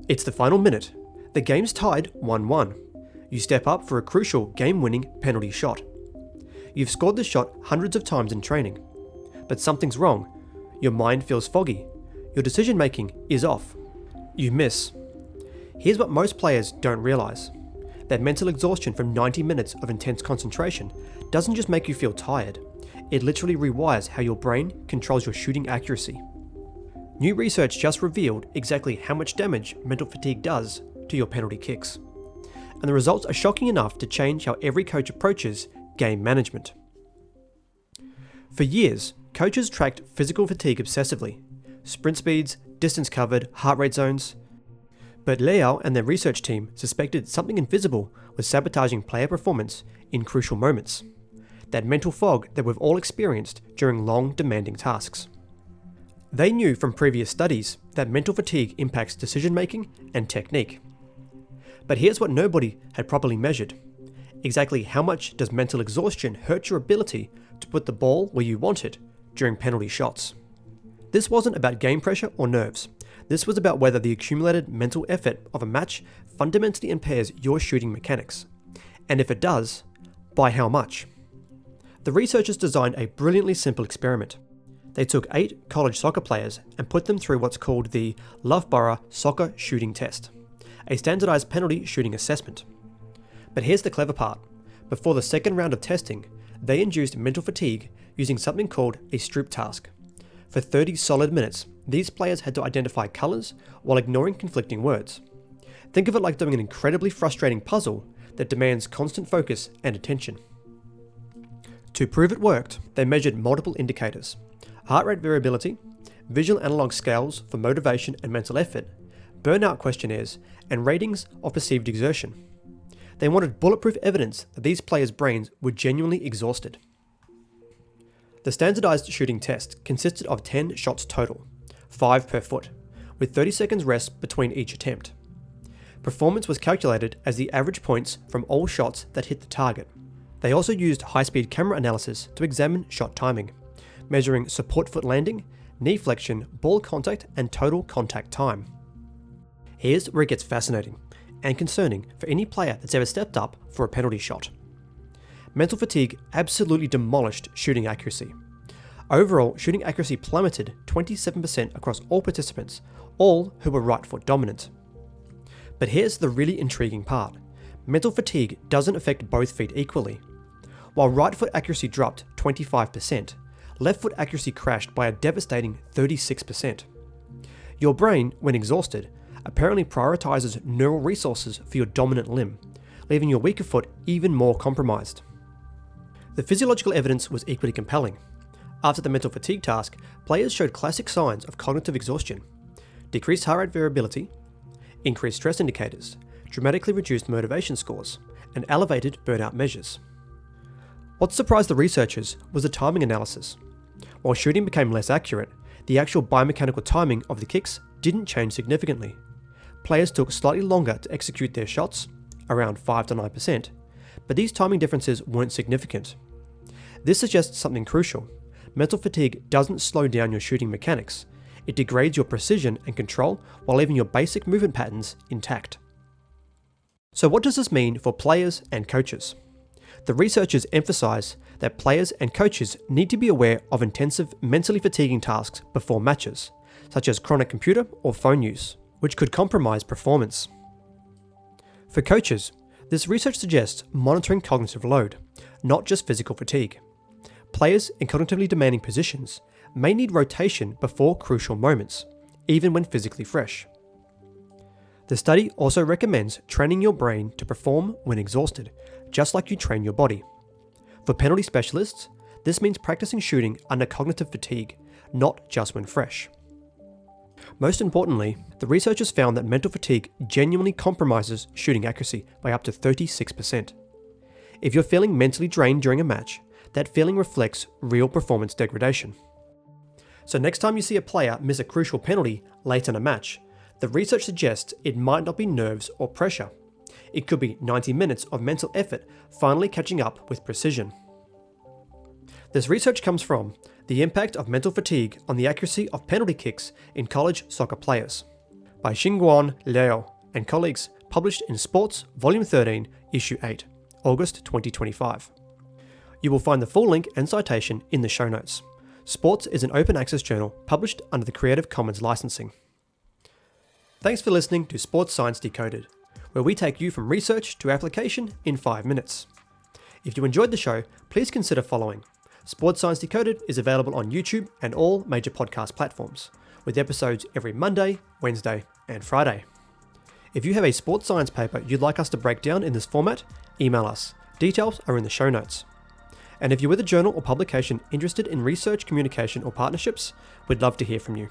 It's the final minute. The game's tied 1-1. You step up for a crucial game-winning penalty shot. You've scored the shot hundreds of times in training. But something's wrong. Your mind feels foggy. Your decision-making is off. You miss. Here's what most players don't realise. That mental exhaustion from 90 minutes of intense concentration doesn't just make you feel tired. It literally rewires how your brain controls your shooting accuracy. New research just revealed exactly how much damage mental fatigue does to your penalty kicks. And the results are shocking enough to change how every coach approaches game management. For years, coaches tracked physical fatigue obsessively. Sprint speeds, distance covered, heart rate zones. But Liao and their research team suspected something invisible was sabotaging player performance in crucial moments. That mental fog that we've all experienced during long, demanding tasks. They knew from previous studies that mental fatigue impacts decision-making and technique. But here's what nobody had properly measured. Exactly how much does mental exhaustion hurt your ability to put the ball where you want it during penalty shots? This wasn't about game pressure or nerves. This was about whether the accumulated mental effort of a match fundamentally impairs your shooting mechanics. And if it does, by how much? The researchers designed a brilliantly simple experiment. They took 8 college soccer players and put them through what's called the Loughborough Soccer Shooting Test, a standardized penalty shooting assessment. But here's the clever part. Before the second round of testing, they induced mental fatigue using something called a Stroop task. For 30 solid minutes, these players had to identify colours while ignoring conflicting words. Think of it like doing an incredibly frustrating puzzle that demands constant focus and attention. To prove it worked, they measured multiple indicators: heart rate variability, visual analog scales for motivation and mental effort, burnout questionnaires, and ratings of perceived exertion. They wanted bulletproof evidence that these players' brains were genuinely exhausted. The standardized shooting test consisted of 10 shots total, 5 per foot, with 30 seconds rest between each attempt. Performance was calculated as the average points from all shots that hit the target. They also used high-speed camera analysis to examine shot timing, measuring support foot landing, knee flexion, ball contact, and total contact time. Here's where it gets fascinating and concerning for any player that's ever stepped up for a penalty shot. Mental fatigue absolutely demolished shooting accuracy. Overall, shooting accuracy plummeted 27% across all participants, all who were right foot dominant. But here's the really intriguing part. Mental fatigue doesn't affect both feet equally. While right foot accuracy dropped 25%, left foot accuracy crashed by a devastating 36%. Your brain, when exhausted, apparently prioritizes neural resources for your dominant limb, leaving your weaker foot even more compromised. The physiological evidence was equally compelling. After the mental fatigue task, players showed classic signs of cognitive exhaustion: decreased heart rate variability, increased stress indicators, dramatically reduced motivation scores, and elevated burnout measures. What surprised the researchers was the timing analysis. While shooting became less accurate, the actual biomechanical timing of the kicks didn't change significantly. Players took slightly longer to execute their shots, around 5 to 9%, but these timing differences weren't significant. This suggests something crucial. Mental fatigue doesn't slow down your shooting mechanics. It degrades your precision and control while leaving your basic movement patterns intact. So what does this mean for players and coaches? The researchers emphasize that players and coaches need to be aware of intensive, mentally fatiguing tasks before matches, such as chronic computer or phone use, which could compromise performance. For coaches, this research suggests monitoring cognitive load, not just physical fatigue. Players in cognitively demanding positions may need rotation before crucial moments, even when physically fresh. The study also recommends training your brain to perform when exhausted, just like you train your body. For penalty specialists, this means practicing shooting under cognitive fatigue, not just when fresh. Most importantly, the researchers found that mental fatigue genuinely compromises shooting accuracy by up to 36%. If you're feeling mentally drained during a match, that feeling reflects real performance degradation. So next time you see a player miss a crucial penalty late in a match, the research suggests it might not be nerves or pressure. It could be 90 minutes of mental effort finally catching up with precision. This research comes from the impact of mental fatigue on the accuracy of penalty kicks in college soccer players. by Xinguan Liao and colleagues, published in Sports, Volume 13, Issue 8, August 2025. You will find the full link and citation in the show notes. Sports is an open access journal published under the Creative Commons licensing. Thanks for listening to Sports Science Decoded, where we take you from research to application in 5 minutes. If you enjoyed the show, please consider following. Sports Science Decoded is available on YouTube and all major podcast platforms, with episodes every Monday, Wednesday, and Friday. If you have a sports science paper you'd like us to break down in this format, email us. Details are in the show notes. And if you're with a journal or publication interested in research, communication, or partnerships, we'd love to hear from you.